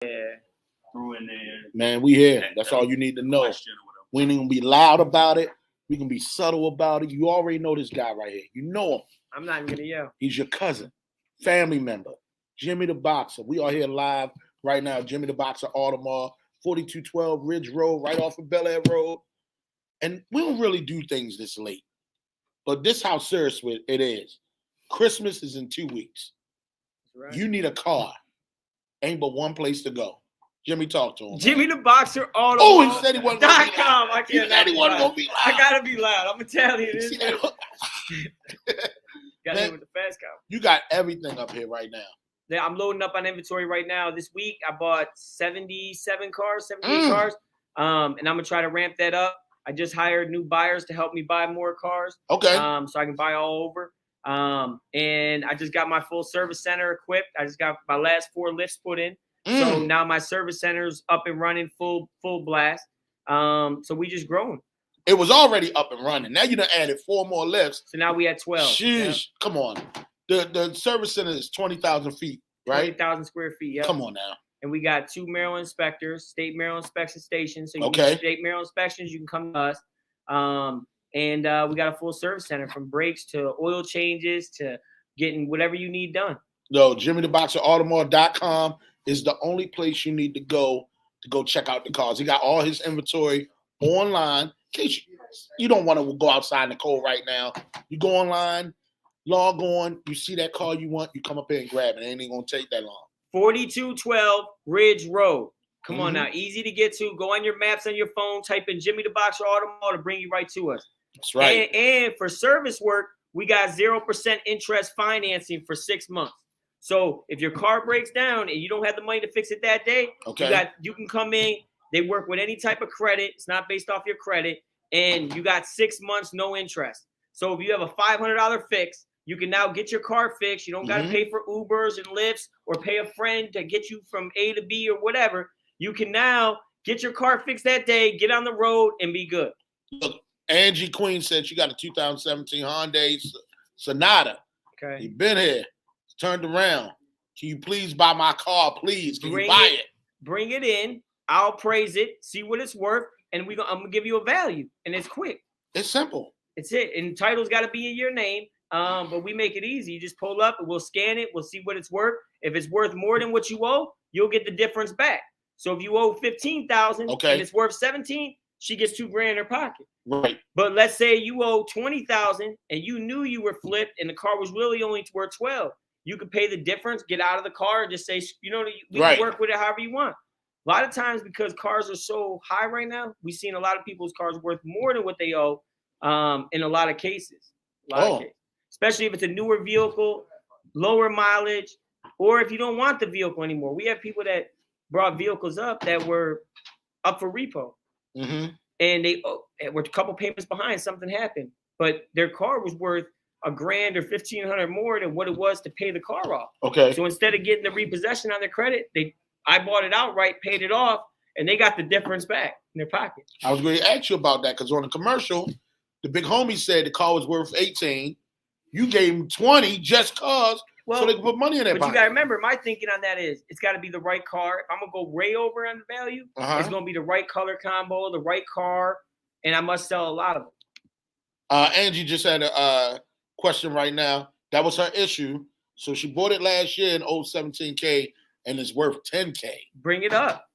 threw in there. Man, we here. That's all you need to know. We ain't gonna be loud about it. We can be subtle about it. You already know this guy right here. You know him. I'm not even gonna yell. He's your cousin, family member, Jimmy the Boxer. We are here live right now. Jimmy the Boxer, Audemars, 4212 Ridge Road, right off of Bel Air Road. And we don't really do things this late. But this how serious it is. Christmas is in 2 weeks. Right. You need a car. Ain't but one place to go. Jimmy, talk to him. Jimmy the Boxer, Audemars. Oh, he said he wasn't going to be loud. I He said he wasn't going to be loud. I gotta be loud. I'm gonna tell you this. Got Man, with the fast cow. You got everything up here right now. Yeah, I'm loading up on inventory right now. This week, I bought 77 cars, 78 cars, and I'm gonna try to ramp that up. I just hired new buyers to help me buy more cars. Okay. So I can buy all over. And I just got my full service center equipped. I just got my last 4 lifts put in. So now my service center's up and running full blast. So we just growing. It was already up and running. Now you done added 4 more lifts. So now we at 12. Sheesh. Yep. Come on. The service center is 20,000 feet, right? 20,000 square feet. Yep. Come on now. And we got 2 Maryland inspectors, state Maryland inspection stations. So you Okay. need state Maryland inspections, you can come to us. And we got a full service center from brakes to oil changes to getting whatever you need done. No, JimmyTheBoxerAutomall.com is the only place you need to go check out the cars. He got all his inventory online. In case you don't want to go outside in the cold right now, you go online, log on, you see that car you want, you come up here and grab it. It ain't even going to take that long. 4212 Ridge Road. Come on now, easy to get to. Go on your maps on your phone, type in Jimmy the Boxer Audemars to bring you right to us. That's right. And for service work, we got 0% interest financing for 6 months. So if your car breaks down and you don't have the money to fix it that day, you can come in. They work with any type of credit. It's not based off your credit. And you got 6 months, no interest. So if you have a $500 fix, you can now get your car fixed. You don't got to pay for Ubers and Lyfts or pay a friend to get you from A to B or whatever. You can now get your car fixed that day, get on the road, and be good. Look, Angie Queen said she got a 2017 Hyundai Sonata. Okay. You've been here. It's turned around. Can you please buy my car, please? Can you buy it? Bring it in. I'll praise it, see what it's worth, and I'm going to give you a value. And it's quick. It's simple. It's it. And title's got to be in your name. But we make it easy. You just pull up and we'll scan it. We'll see what it's worth. If it's worth more than what you owe, you'll get the difference back. So if you owe $15,000 and it's worth $17,000, she gets $2,000 in her pocket. Right. But let's say you owe $20,000 and you knew you were flipped and the car was really only worth $12,000. You could pay the difference, get out of the car, and just say, we can work with it however you want. A lot of times, because cars are so high right now, we've seen a lot of people's cars worth more than what they owe in a lot of cases. Especially if it's a newer vehicle, lower mileage, or if you don't want the vehicle anymore. We have people that brought vehicles up that were up for repo. And they were a couple payments behind. Something happened. But their car was worth $1,000 or $1,500 more than what it was to pay the car off. Okay. So instead of getting the repossession on their credit, I bought it outright, paid it off, and they got the difference back in their pocket. I was going to ask you about that because on the commercial, the big homie said the car was worth $18,000. You gave him $20,000 just cause so they can put money in their pocket. But you got to remember, my thinking on that is it's got to be the right car. If I'm going to go way over on the value, it's going to be the right color combo, the right car, and I must sell a lot of them. Angie just had a question right now. That was her issue. So she bought it last year and owed $17K and it's worth $10K. Bring it up.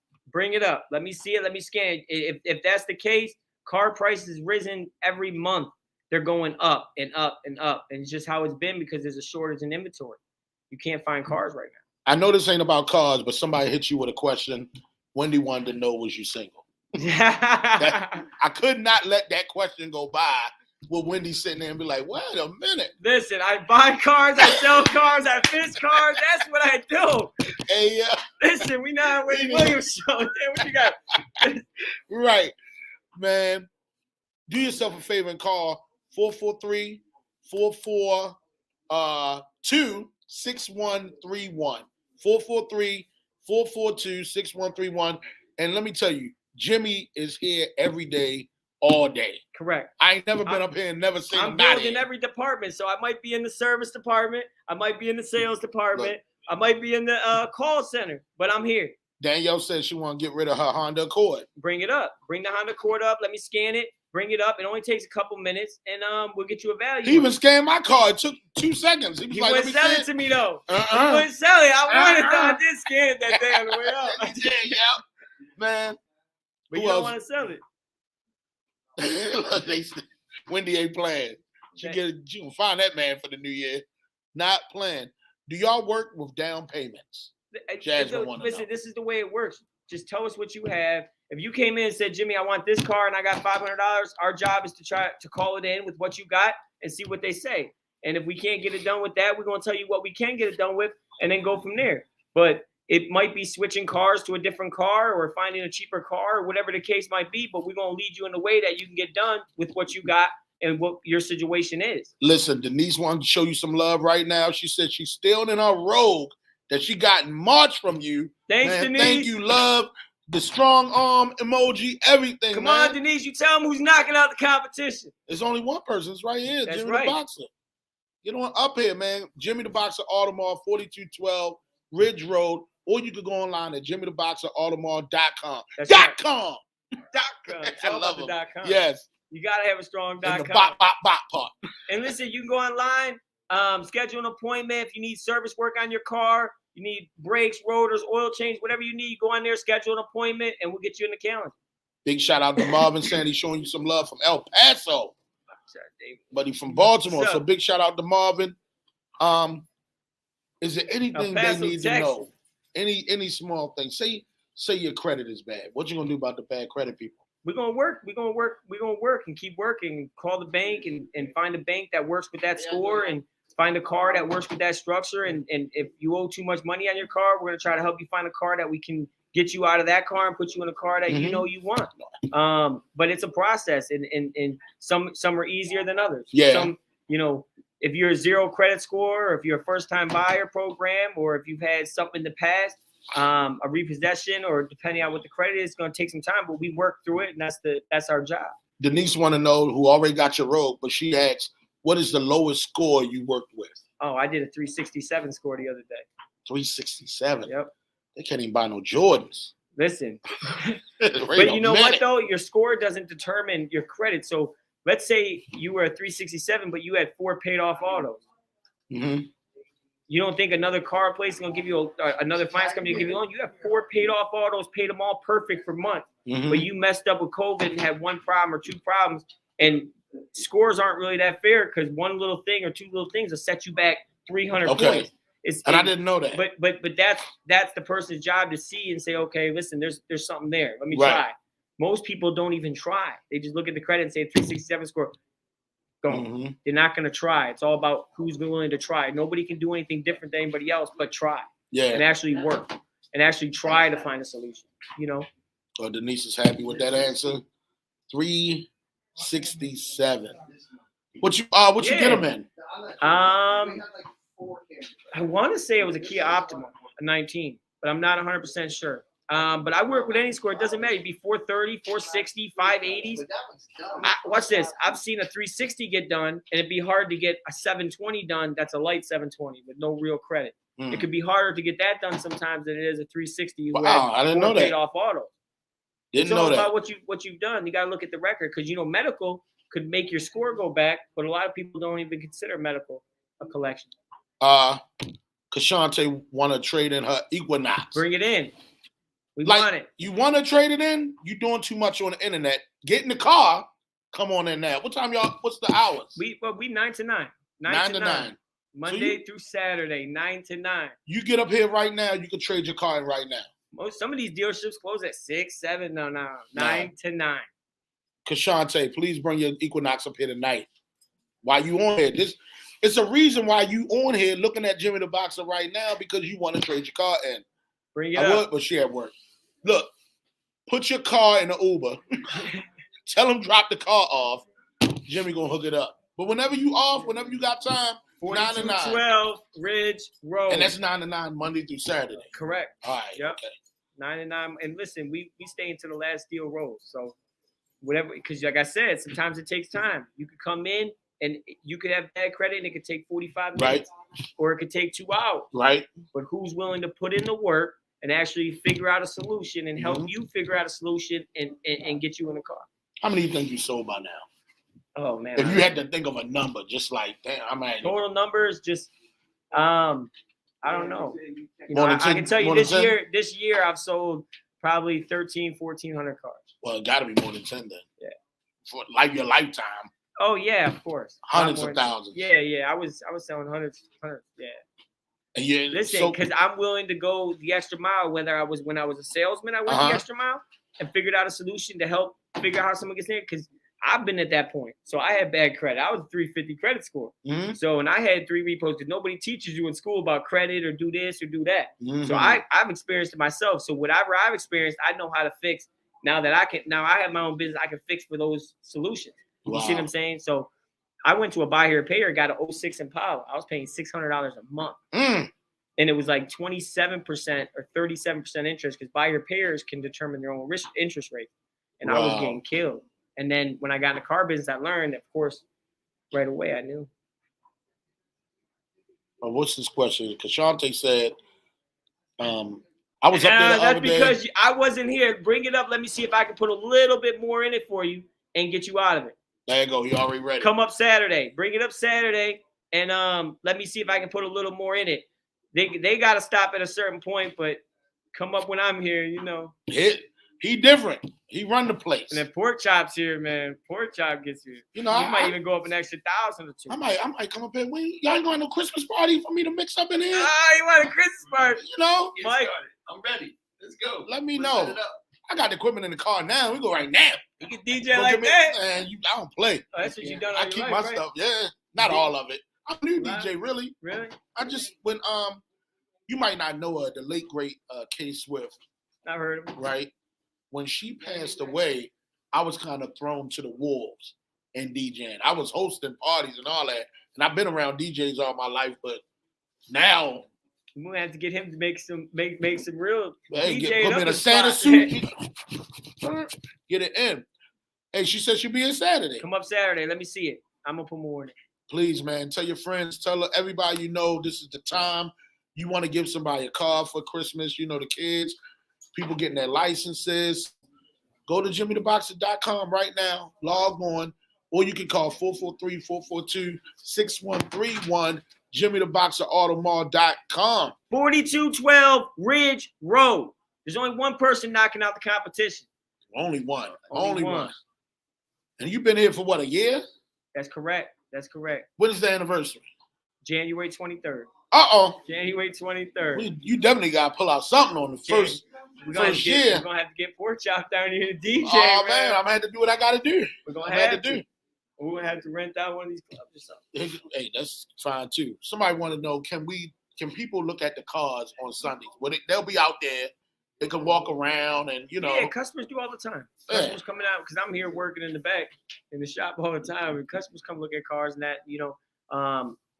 Let me see it. Let me scan it. If that's the case, car prices risen every month. They're going up and up and up. And it's just how it's been because there's a shortage in inventory. You can't find cars right now. I know this ain't about cars, but somebody hit you with a question. Wendy wanted to know, was you single? I could not let that question go by with Wendy sitting there and be like, wait a minute. Listen, I buy cars, I sell cars, I fix cars. That's what I do. Hey, listen, we not Wendy Williams show. Damn, what you got? Right. Man, do yourself a favor and call 443-442-6131. 443-442-6131. And let me tell you, Jimmy is here every day, all day. Correct. I ain't never been up here and never seen him. I'm building in every department. So I might be in the service department. I might be in the sales department. I might be in the call center, but I'm here. Danielle says she want to get rid of her Honda Accord. Bring it up. Bring the Honda Accord up. Let me scan it. Bring it up. It only takes a couple minutes, and we'll get you a value. He even scanned my car. It took 2 seconds. He was like, wouldn't sell it to me, though. He Uh-uh. wouldn't sell it. I did scan it that day on the way up. Yeah, man. But you don't want to sell it. Wendy ain't playing. She can find that man for the new year. Not playing. Do y'all work with down payments? Jasmine want to know. This is the way it works. Just tell us what you have. If you came in and said, Jimmy, I want this car and I got $500, our job is to try to call it in with what you got and see what they say. And if we can't get it done with that, we're going to tell you what we can get it done with and then go from there. But it might be switching cars to a different car or finding a cheaper car or whatever the case might be. But we're going to lead you in the way that you can get done with what you got and what your situation is. Listen, Denise wanted to show you some love right now. She said she's still in her Rogue that she got in March from you. Thanks, man, Denise. Thank you, love. The strong arm emoji, everything. Come on, Denise. You tell them who's knocking out the competition. There's only one person. It's right here. That's Jimmy right. the Boxer. Get on up here, man. Jimmy the Boxer Audemars, 4212 Ridge Road. Or you could go online at jimmytheboxeraudemars.com. .com. I love the .com. Yes. You got to have a strong .com. And the bop part. And listen, you can go online, schedule an appointment if you need service work on your car. You need brakes, rotors, oil change, whatever you need. You go on there, schedule an appointment, and we'll get you in the calendar. Big shout out to Marvin Sandy showing you some love from El Paso. But he's from Baltimore, so big shout out to Marvin. Is there anything they need to know? Any small thing? Say your credit is bad. What you gonna do about the bad credit people? We're gonna work. We're gonna work and keep working. Call the bank and find a bank that works with that score and find a car that works with that structure. And if you owe too much money on your car, we're gonna try to help you find a car that we can get you out of that car and put you in a car that you know you want. But it's a process, and some are easier than others. Yeah. Some, if you're a zero credit score, or if you're a first time buyer program, or if you've had something in the past, a repossession, or depending on what the credit is, it's going to take some time. But we work through it, and that's our job. Denise want to know, who already got your Rogue, but she asks, what is the lowest score you worked with? Oh, I did a 367 score the other day. 367. Yep. They can't even buy no Jordans. Listen, but you know what though? Your score doesn't determine your credit. So let's say you were a 367, but you had 4 paid off autos. Mm-hmm. You don't think another car place is going to give you another finance company to give you a loan? You have 4 paid off autos, paid them all perfect for months. Mm-hmm. But you messed up with COVID and had 1 problem or 2 problems. And scores aren't really that fair because 1 little thing or 2 little things will set you back 300 points. I didn't know that. But that's the person's job to see and say, okay, listen, there's something there. Let me try. Most people don't even try. They just look at the credit and say 367 score. Go. Mm-hmm. They're not going to try. It's all about who's willing to try. Nobody can do anything different than anybody else but try. Yeah. And actually work. And actually try to find a solution. Oh, Denise is happy with that answer. 367. What you get them in? I want to say it was a Kia Optima, a 19, but I'm not 100% sure. But I work with any score. It doesn't matter. It'd be 430, 460, 580s. Watch this. I've seen a 360 get done, and it'd be hard to get a 720 done. That's a light 720 with no real credit. It could be harder to get that done sometimes than it is a 360. Wow, I didn't know that. Paid off auto. Didn't know that. It's all about what you've done. You got to look at the record because medical could make your score go back, but a lot of people don't even consider medical a collection. Kashante want to trade in her Equinox. Bring it in. We want it. You want to trade it in? You doing too much on the internet. Get in the car. Come on in there. What time y'all? What's the hours? We 9 to 9. 9 to 9. Monday through Saturday, 9 to 9. You get up here right now. You can trade your car in right now. Some of these dealerships close at 6, 7. No. 9 to 9. Kashante, please bring your Equinox up here tonight. While you on here, it's a reason why you on here looking at Jimmy the Boxer right now because you want to trade your car in. Bring it up. But she at work. Look, put your car in the Uber. Tell him drop the car off. Jimmy gonna hook it up. But whenever you got time, 9 to 9. 12 Ridge Road. And that's 9 to 9 Monday through Saturday. Correct. All right. Yep. Okay. 9 to 9. And listen, we stay into the last deal roll. So whatever, because like I said, sometimes it takes time. You could come in and you could have bad credit and it could take 45 minutes. Or it could take 2 hours. Right. But who's willing to put in the work and actually figure out a solution and help you figure out a solution and get you in a car. How many do you think you sold by now? Oh man! If you had to think of a number, just like damn, I'm at total numbers, just I don't know. I can tell you this year I've sold probably 1,400 cars. Well, it got to be more than 10 then. Yeah. For your lifetime. Oh yeah, of course. Hundreds of thousands. Yeah. I was selling hundreds. Yeah. And listen, because I'm willing to go the extra mile. When I was a salesman, I went the extra mile and figured out a solution to help figure out how someone gets there. Because I've been at that point, so I had bad credit. I was a 350 credit score. So, and I had 3 repos because nobody teaches you in school about credit or do this or do that. So I've experienced it myself. So whatever I've experienced, I know how to fix. Now that I have my own business, I can fix for those solutions. You see what I'm saying? So I went to a buy here, pay here, got an 06 Impala. I was paying $600 a month. And it was like 27% or 37% interest because buyer payers can determine their own interest rate. And I was getting killed. And then when I got in the car business, I learned, of course, right away I knew. Well, what's this question? Because Shante said, I was up there that's because I wasn't here. Bring it up. Let me see if I can put a little bit more in it for you and get you out of it. There you go. You already ready. Come up Saturday. Bring it up Saturday. And let me see if I can put a little more in it. They got to stop at a certain point, but come up when I'm here, you know. He different. He run the place. And then Porkchop's here, man. Porkchop gets here. You know, I might even go up an extra 1,000 or 2. I might come up here. Y'all ain't going to a Christmas party for me to mix up in here? You want a Christmas party? You know? Mike, I'm ready. Let's go. Let me know. I got the equipment in the car now. We go right now. You can DJ like that? Man, I don't play. Oh, that's what you done. I keep my stuff. Yeah, not all of it. I'm a new DJ, really. Really? I just when you might not know her, the late great K Swift. I heard of her. Right. When she passed away, I was kind of thrown to the wolves in DJing. I was hosting parties and all that, and I've been around DJs all my life, but now we're gonna have to get him to make some real. Hey, put me in a Santa suit. Get it in. Hey, she said she'll be in Saturday. Come up Saturday. Let me see it. I'm gonna put more in it. Please, man, tell your friends, tell everybody you know this is the time you want to give somebody a car for Christmas. You know, the kids, people getting their licenses. Go to jimmytheboxer.com right now. Log on. Or you can call 443-442-6131, jimmytheboxerautomall.com. 4212 Ridge Road. There's only one person knocking out the competition. Only one. Only one. And you've been here for what, a year? That's correct. When is the anniversary? January 23rd. January 23rd. You definitely got to pull out something on the first year. We're going to have to get Porkchop down here to DJ. Oh, man, I'm going to have to do what I got to do. We're going to have to do. We're going to have to rent out one of these clubs or something. Hey, that's fine, too. Somebody want to know, can people look at the cars on Sundays? They'll be out there. They can walk around and, you know. Yeah, customers do all the time. Customers coming out, because I'm here working in the back in the shop all the time. And customers come look at cars and that, you know.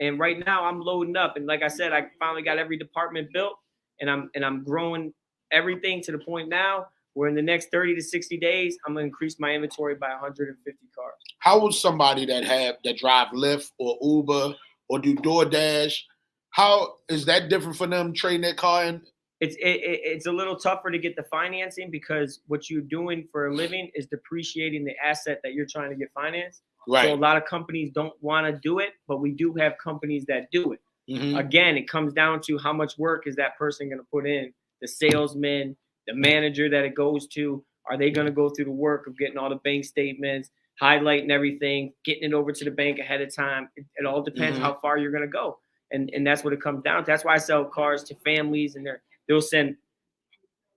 And right now I'm loading up. And like I said, I finally got every department built. And I'm growing everything to the point now where in the next 30 to 60 days, I'm going to increase my inventory by 150 cars. How would somebody that drive Lyft or Uber or do DoorDash, how is that different for them trading their car in? It's a little tougher to get the financing because what you're doing for a living is depreciating the asset that you're trying to get financed. Right. So a lot of companies don't want to do it, but we do have companies that do it. Mm-hmm. Again, it comes down to how much work is that person going to put in, the salesman, the manager that it goes to. Are they going to go through the work of getting all the bank statements, highlighting everything, getting it over to the bank ahead of time? It all depends how far you're going to go. And that's what it comes down to. That's why I sell cars to families, and they'll send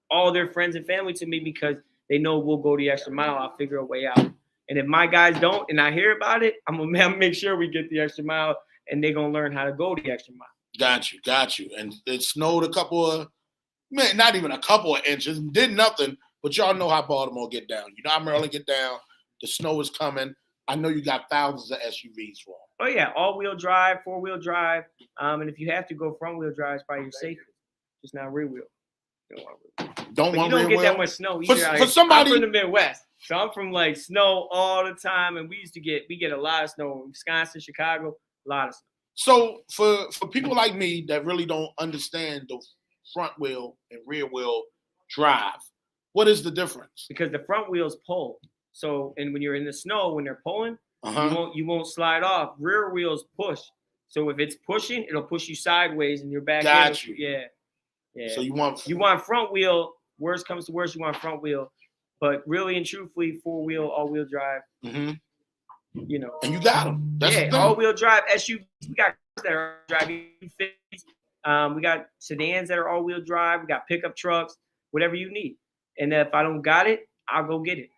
all their friends and family to me because they know we'll go the extra mile. I'll figure a way out. And if my guys don't and I hear about it, I'm going to make sure we get the extra mile, and they're going to learn how to go the extra mile. Got you. And it snowed a couple of, not even a couple of inches, did nothing, but y'all know how Baltimore get down. You know how Maryland get down. The snow is coming. I know you got thousands of SUVs for them. Oh, yeah. All-wheel drive, four-wheel drive. And if you have to go front-wheel drive, it's probably your safest. Just not rear-wheel. You don't want get that much snow either. For somebody, I'm from the Midwest. So I'm from like snow all the time. And we get a lot of snow in Wisconsin, Chicago, a lot of snow. So for people like me that really don't understand the front wheel and rear wheel drive. What is the difference? Because the front wheels pull. So, and when you're in the snow, when they're pulling, you won't slide off. Rear wheels push. So if it's pushing, it'll push you sideways and you're back. Got you. Yeah. So you want front wheel. Worst comes to worst, you want front wheel. But really and truthfully, 4-wheel, all-wheel drive. Mm-hmm. You know. And you got them. That's the thing. All-wheel drive SUVs. We got cars that are driving. We got sedans that are all-wheel drive. We got pickup trucks. Whatever you need. And if I don't got it, I'll go get it.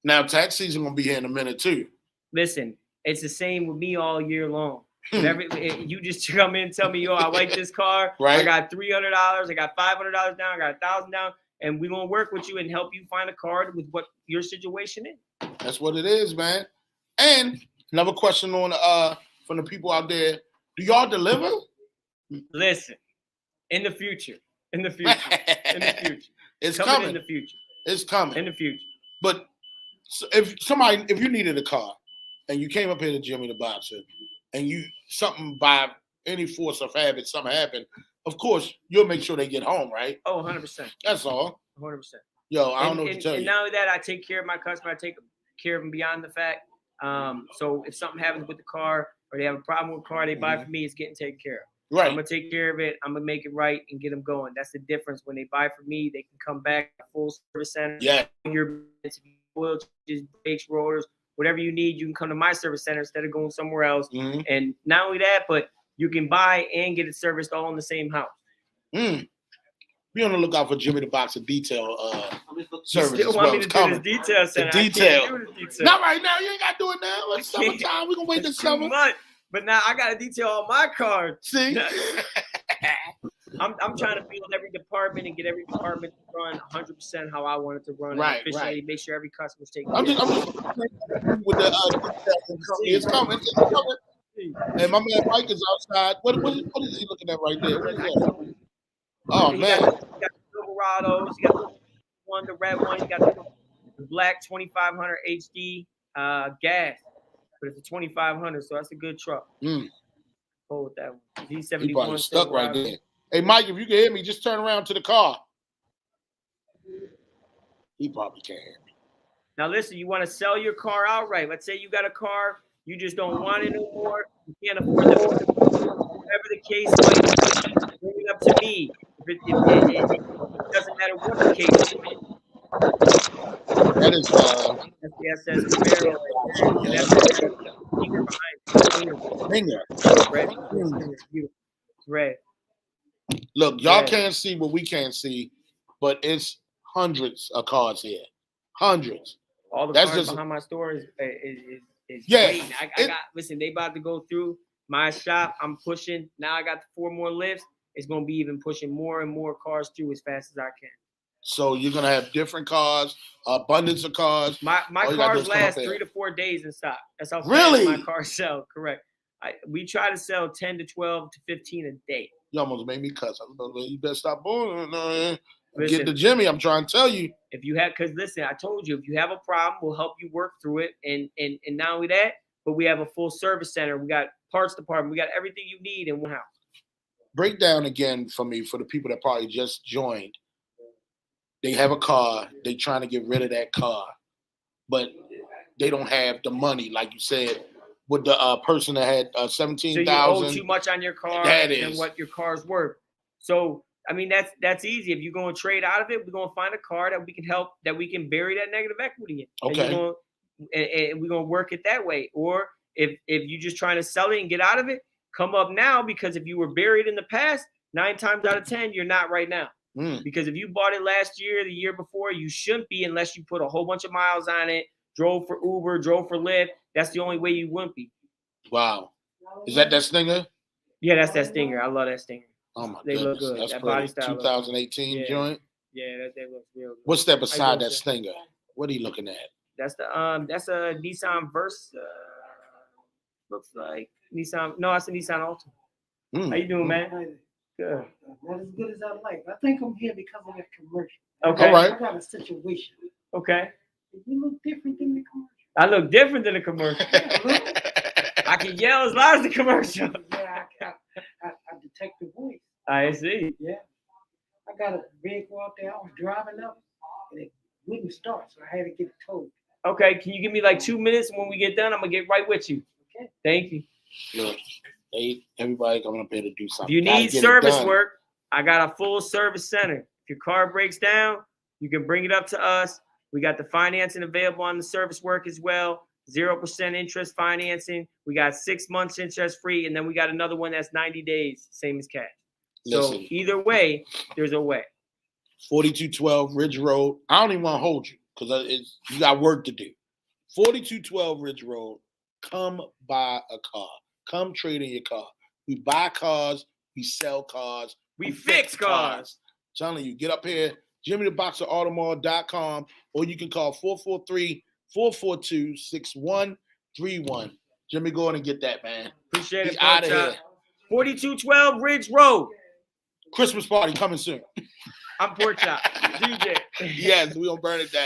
Now tax season gonna be here in a minute too. Listen, it's the same with me all year long. You just come in and tell me, yo, I like this car. Right. I got $300. I got $500 down. I got $1,000 down. And we're going to work with you and help you find a car with what your situation is. That's what it is, man. And another question on from the people out there. Do y'all deliver? Listen, in the future. It's coming. In the future. It's coming. In the future. But if you needed a car and you came up here to Jimmy the Boxer and something by any force of habit, something happened, of course, you'll make sure they get home, right? Oh, 100%. That's all. 100%. Yo, I don't know what to tell you. And not only that, I take care of my customer. I take care of them beyond the fact. So if something happens with the car or they have a problem with the car they buy from me, it's getting taken care of. Right. I'm going to take care of it. I'm going to make it right and get them going. That's the difference. When they buy from me, they can come back to full service center. Yeah. Your oil changes, brakes, rotors, whatever you need, you can come to my service center instead of going somewhere else. Mm-hmm. And not only that, but you can buy and get it serviced all in the same house. Be on the lookout for Jimmy the Boxer detail service. You still want me to do this detail center? The detail. Not right now. You ain't got to do it now. It's summertime. We're going to wait this summer. But now I got to detail all my cars. See? I'm trying to build every department and get every department to run 100% how I want it to run. Right, efficiently, right. Make sure every customer's taken I'm just with the it's coming. It's coming. And my man Mike is outside. What is he looking at right there? What is that? Oh, man. He got the Silverados. He got the red one. He got the black 2500 HD gas. But it's a 2500, so that's a good truck. Go with that one. D71. He probably stuck right there. Hey, Mike, if you can hear me, just turn around to the car. He probably can't hear me. Now, listen, you want to sell your car outright. Let's say you got a car, you just don't want it anymore. You can't afford it. Whatever the case might be, bring it up to me. It doesn't matter what the case is. That is that's Camaro. It's red. Look, y'all can't see what we can't see, but it's hundreds of cars here. Hundreds. All the cars behind my store is waiting. I got listen, they about to go through my shop. I'm pushing. Now I got 4 more lifts. It's gonna be even pushing more and more cars through as fast as I can. So you're gonna have different cars, abundance of cars. My cars last 3 to 4 days in stock. That's how fast my cars sell. Correct. We try to sell 10 to 12 to 15 a day. You almost made me cuss. You better stop bullying. Get to Jimmy. I'm trying to tell you. If you have, because listen, I told you, if you have a problem, we'll help you work through it. And not only that, but we have a full service center. We got parts department. We got everything you need in one house. Break down again for me, for the people that probably just joined. They have a car. They trying to get rid of that car, but they don't have the money, like you said, with the person that had 17,000. So you owe too much on your car than what your car's worth. So I mean that's easy. If you're going to trade out of it, we're going to find a car that we can help, that we can bury that negative equity in. Okay. And we're going to work it that way. Or if you're just trying to sell it and get out of it, come up now, because if you were buried in the past, 9 times out of 10, you're not right now. Because if you bought it last year, the year before, you shouldn't be unless you put a whole bunch of miles on it, drove for Uber, drove for Lyft. That's the only way you wouldn't be. Wow. Is that Stinger? Yeah, that's that Stinger. I love that Stinger. Oh, my They goodness. look good. That's that pretty. body style 2018 joint? Yeah, that looks real good. What's that beside that Stinger? What are you looking at? That's a Nissan Versa. Looks like Nissan. No, it's a Nissan Altima. How you doing, man? Good. Not as good as I like. I think I'm here because of that commercial. Okay. All right. I got a situation. Okay. You look different than the commercial. I look different than the commercial. I can yell as loud as the commercial. Yeah, I detect the voice. I see. Yeah. I got a vehicle out there. I was driving up, and it wouldn't start, so I had to get it towed. Okay, can you give me like 2 minutes? And when we get done, I'm gonna get right with you. Okay. Thank you. Look, everybody coming up here to do If something. you Gotta need get it service done. work, I got a full service center. If your car breaks down, you can bring it up to us. We got the financing available on the service work as well. 0% interest financing. We got 6 months interest free, and then we got another one that's 90 days, same as cash. So Listen. either way, there's a way. 4212 Ridge Road. I don't even want to hold you because you got work to do. 4212 Ridge Road. Come buy a car. Come trade in your car. We buy cars. We sell cars. We fix cars. Telling you, get up here, JimmyTheBoxerAutomall.com, or you can call 443-442-6131. Jimmy, go on and get that, man. Appreciate it. Out of Porkchop. here. 4212 Ridge Road. Christmas party coming soon. I'm Porkchop. DJ. Yes, we gonna burn it down.